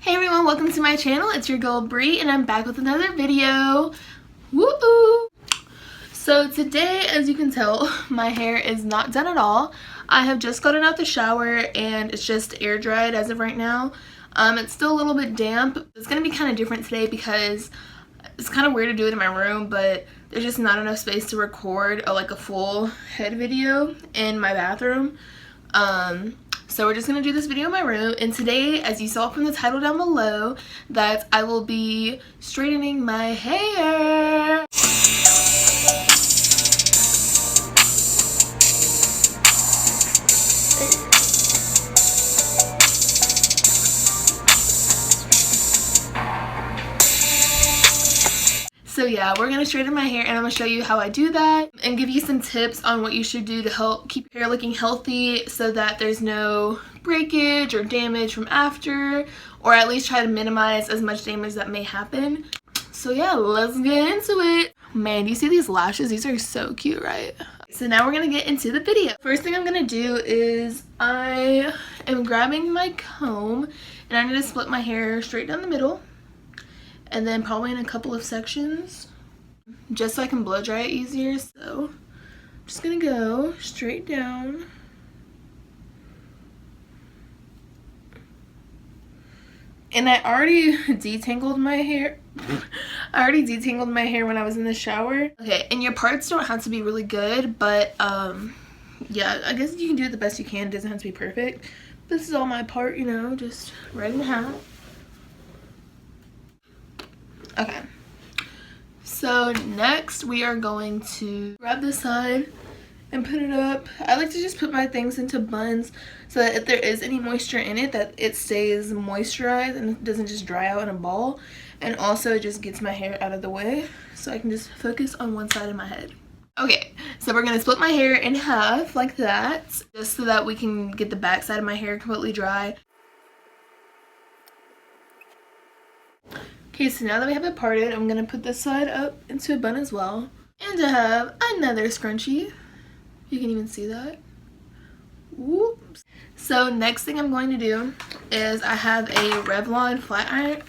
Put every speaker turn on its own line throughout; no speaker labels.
Hey everyone, welcome to my channel. It's your girl Bree and I'm back with another video. Woo! So today, as you can tell, my hair is not done at all. I have just gotten out the shower and it's just air dried as of right now. It's still a little bit damp. It's gonna be kind of different today because it's kind of weird to do it in my room, but there's just not enough space to record a full head video in my bathroom. So we're just going to do this video in my room, and today, as you saw from the title down below, that I will be straightening my hair. So yeah, we're going to straighten my hair and I'm going to show you how I do that and give you some tips on what you should do to help keep your hair looking healthy so that there's no breakage or damage from after, or at least try to minimize as much damage that may happen. So yeah, let's get into it. Man, you see these lashes? These are so cute, right? So now we're going to get into the video. First thing I'm going to do is I am grabbing my comb and I'm going to split my hair straight down the middle. And then probably in a couple of sections, just so I can blow dry it easier. So I'm just gonna go straight down. And I already detangled my hair. I already detangled my hair when I was in the shower. Okay, and your parts don't have to be really good, but yeah, I guess you can do it the best you can. It doesn't have to be perfect. This is all my part, you know, just right in half. Okay, so next we are going to grab this side and put it up. I like to just put my things into buns so that if there is any moisture in it, that it stays moisturized and it doesn't just dry out in a ball. And also it just gets my hair out of the way so I can just focus on one side of my head. Okay, so we're going to split my hair in half like that, just so that we can get the back side of my hair completely dry. Okay, so now that we have it parted, I'm going to put this side up into a bun as well. And I have another scrunchie. You can even see that. Whoops. So next thing I'm going to do is I have a Revlon flat iron.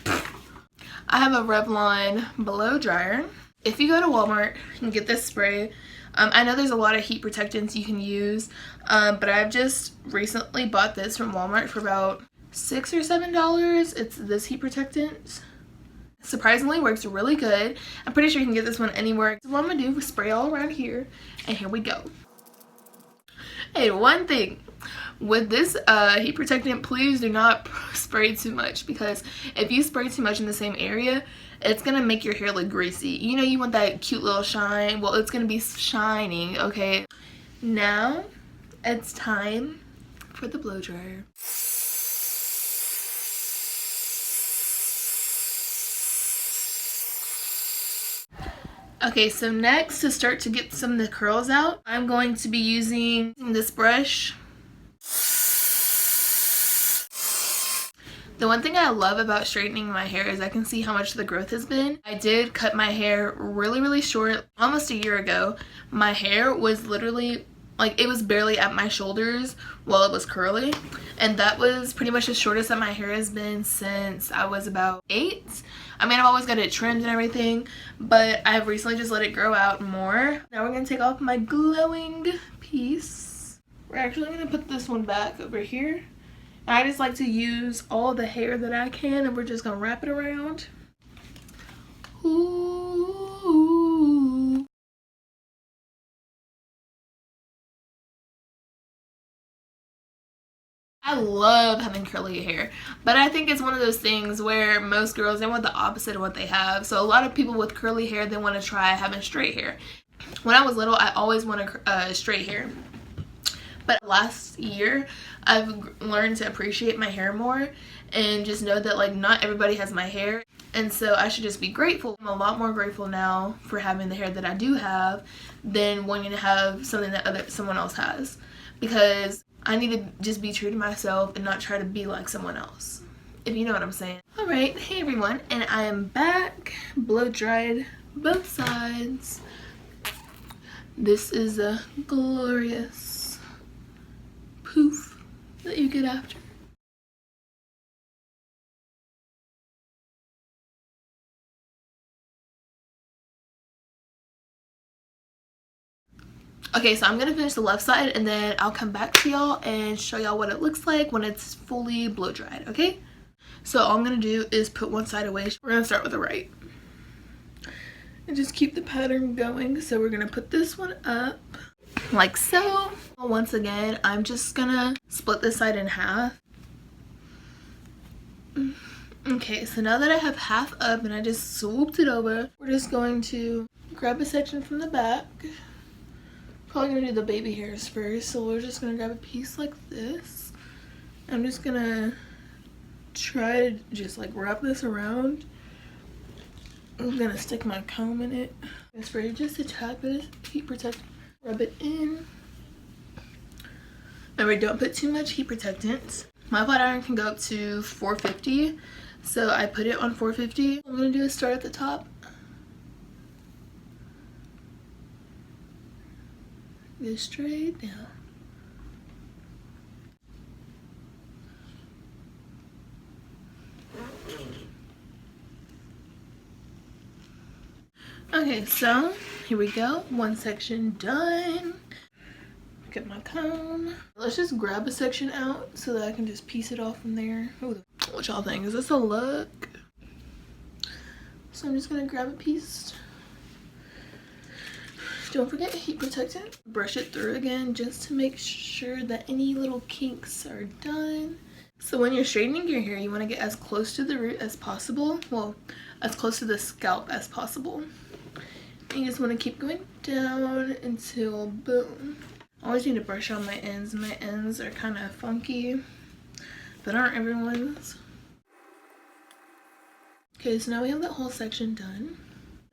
I have a Revlon blow dryer. If you go to Walmart and get this spray, I know there's a lot of heat protectants you can use, but I've just recently bought this from Walmart for about $6 or $7. It's this heat protectant. Surprisingly works really good. I'm pretty sure you can get this one anywhere. So what I'm gonna do is spray all around here, and here we go. Hey, one thing with this heat protectant, please do not spray too much, because if you spray too much in the same area, it's gonna make your hair look greasy. You know, you want that cute little shine. Well, it's gonna be shining. Okay, now it's time for the blow dryer. Okay, so next, to start to get some of the curls out, I'm going to be using this brush. The one thing I love about straightening my hair is I can see how much the growth has been. I did cut my hair really short almost a year ago. My hair was literally, like, it was barely at my shoulders while it was curly. And that was pretty much the shortest that my hair has been since I was about 8. I mean, I've always got it trimmed and everything, but I've recently just let it grow out more. Now we're going to take off my glowing piece. We're actually going to put this one back over here. I just like to use all the hair that I can, and we're just going to wrap it around. Ooh. I love having curly hair, but I think it's one of those things where most girls, they want the opposite of what they have. So a lot of people with curly hair, they want to try having straight hair. When I was little, I always wanted straight hair. But last year, I've learned to appreciate my hair more and just know that, like, not everybody has my hair. And so I should just be grateful. I'm a lot more grateful now for having the hair that I do have than wanting to have something that someone else has. Because I need to just be true to myself and not try to be like someone else, if you know what I'm saying. Alright, hey everyone, and I am back. Blow dried both sides. This is a glorious poof that you get after. Okay, so I'm gonna finish the left side and then I'll come back to y'all and show y'all what it looks like when it's fully blow dried, okay? So all I'm gonna do is put one side away. We're gonna start with the right. And just keep the pattern going. So we're gonna put this one up like so. Once again, I'm just gonna split this side in half. Okay, so now that I have half up and I just swooped it over, we're just going to grab a section from the back. Probably gonna do the baby hairs first, so we're just gonna grab a piece like this. I'm just gonna try to just like wrap this around. I'm gonna stick my comb in it. Spray just a tad bit of heat protectant. Rub it in. Remember, don't put too much heat protectant. My flat iron can go up to 450, so I put it on 450. What I'm gonna do is start at the top. Go straight down. Okay, so here we go. One section done. Get my comb. Let's just grab a section out so that I can just piece it off from there. Ooh, what y'all think? Is this a look? So I'm just gonna grab a piece. Don't forget heat protectant. Brush it through again just to make sure that any little kinks are done. So when you're straightening your hair, you want to get as close to the root as possible. Well, as close to the scalp as possible. And you just want to keep going down until boom. I always need to brush on my ends. My ends are kind of funky, but aren't everyone's. Okay, so now we have that whole section done.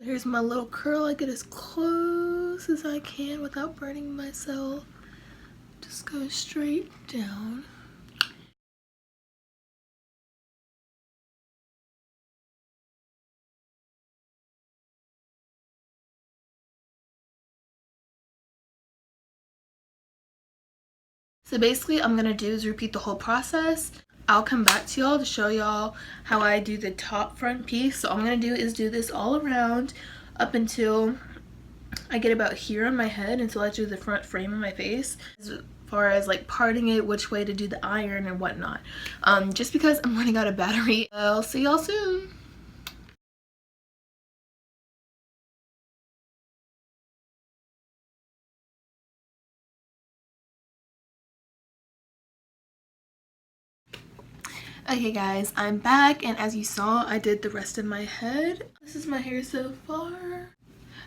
Here's my little curl. I get as close as I can without burning myself. Just go straight down. So basically I'm gonna do is repeat the whole process. I'll come back to y'all to show y'all how I do the top front piece. So all I'm gonna do is do this all around up until I get about here on my head, until I do the front frame of my face. As far as like parting it, which way to do the iron and whatnot. Just because I'm running out of battery. I'll see y'all soon. Okay guys, I'm back, and as you saw, I did the rest of my head. This is my hair so far.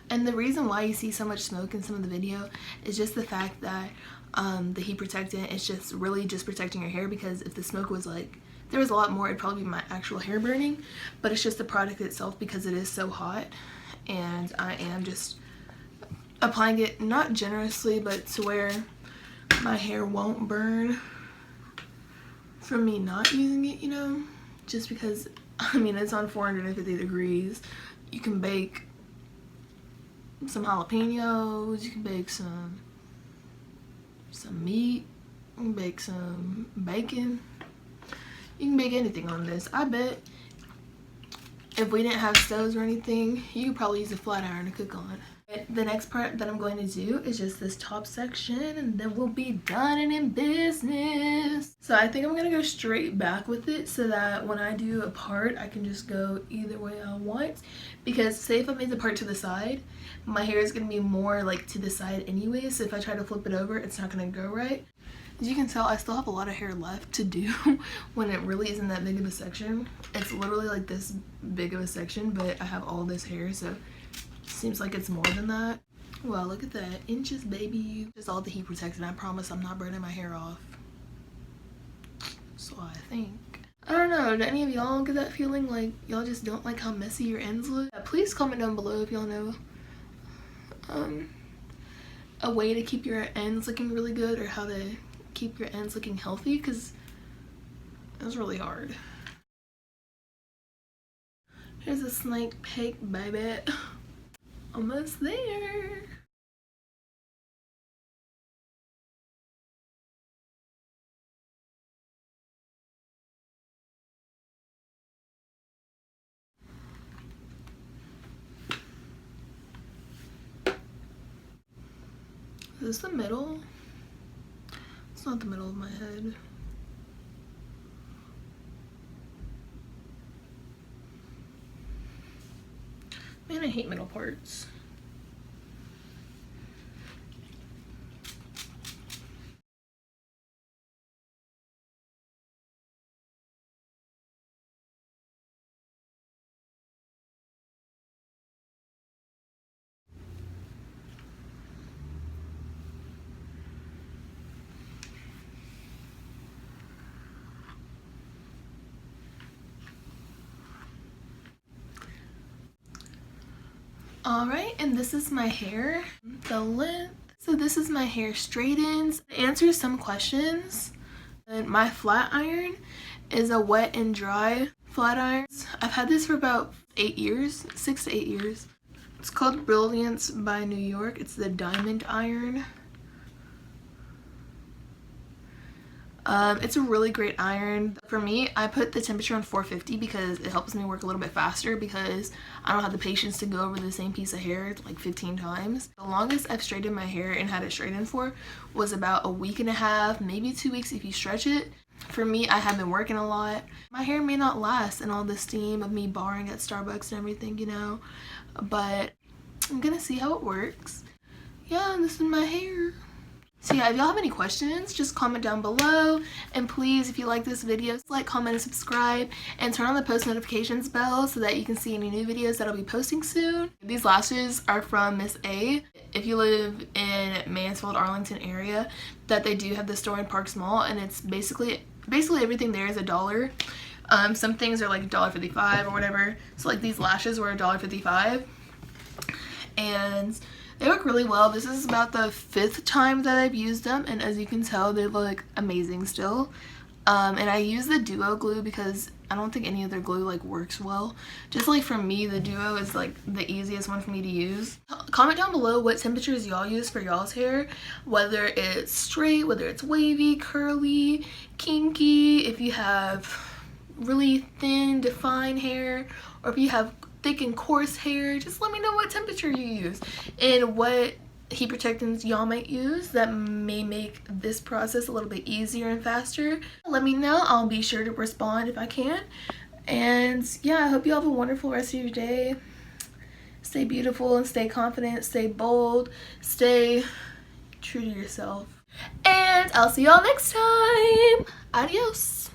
And the reason why you see so much smoke in some of the video is just the fact that the heat protectant is just really just protecting your hair, because if the smoke was like, there was a lot more, it'd probably be my actual hair burning. But it's just the product itself, because it is so hot, and I am just applying it not generously, but to where my hair won't burn from me not using it, you know, just because, I mean, it's on 450 degrees. You can bake some jalapenos, you can bake some meat, you can bake some bacon, you can bake anything on this. I bet if we didn't have stoves or anything, you could probably use a flat iron to cook on. The next part that I'm going to do is just this top section, and then we'll be done and in business. So I think I'm gonna go straight back with it so that when I do a part, I can just go either way I want. Because say if I made the part to the side, my hair is gonna be more like to the side anyway, so if I try to flip it over, it's not gonna go right. As you can tell, I still have a lot of hair left to do when it really isn't that big of a section. It's literally like this big of a section, but I have all this hair, so seems like it's more than that. Well, look at that. Inches, baby. Just all the heat protectant. I promise I'm not burning my hair off. So I think. I don't know. Do any of y'all get that feeling like y'all just don't like how messy your ends look? Please comment down below if y'all know a way to keep your ends looking really good, or how to keep your ends looking healthy, because it's really hard. Here's a snake peek, baby. Almost there. this the middle? It's not the middle of my head. Man, I hate middle parts. Alright, and this is my hair, the length. So this is my hair straightens. To answer some questions, and my flat iron is a wet and dry flat iron. I've had this for about 8 years, 6 to 8 years. It's called Brilliance by New York. It's the diamond iron. It's a really great iron. For me, I put the temperature on 450 because it helps me work a little bit faster because I don't have the patience to go over the same piece of hair like 15 times. The longest I've straightened my hair and had it straightened for was about a week and a half, maybe 2 weeks if you stretch it. For me, I have been working a lot. My hair may not last in all the steam of me barring at Starbucks and everything, you know, but I'm gonna see how it works. Yeah, this is my hair. So yeah, if y'all have any questions, just comment down below. And please, if you like this video, like, comment, and subscribe. And turn on the post notifications bell so that you can see any new videos that I'll be posting soon. These lashes are from Miss A. If you live in Mansfield, Arlington area, that they do have the store in Parks Mall. And it's basically everything there is $1. Some things are like $1.55 or whatever. So like these lashes were $1.55. And they work really well. This is about the 5th time that I've used them, and as you can tell, they look amazing still. And I use the Duo glue because I don't think any other glue like works well. Just like for me, the Duo is like the easiest one for me to use. Comment down below what temperatures y'all use for y'all's hair, whether it's straight, whether it's wavy, curly, kinky, if you have really thin, defined hair, or if you have thick and coarse hair. Just let me know what temperature you use and what heat protectants y'all might use that may make this process a little bit easier and faster. Let me know. I'll be sure to respond if I can. And yeah, I hope you all have a wonderful rest of your day. Stay beautiful and stay confident, stay bold, stay true to yourself. And I'll see y'all next time. Adios.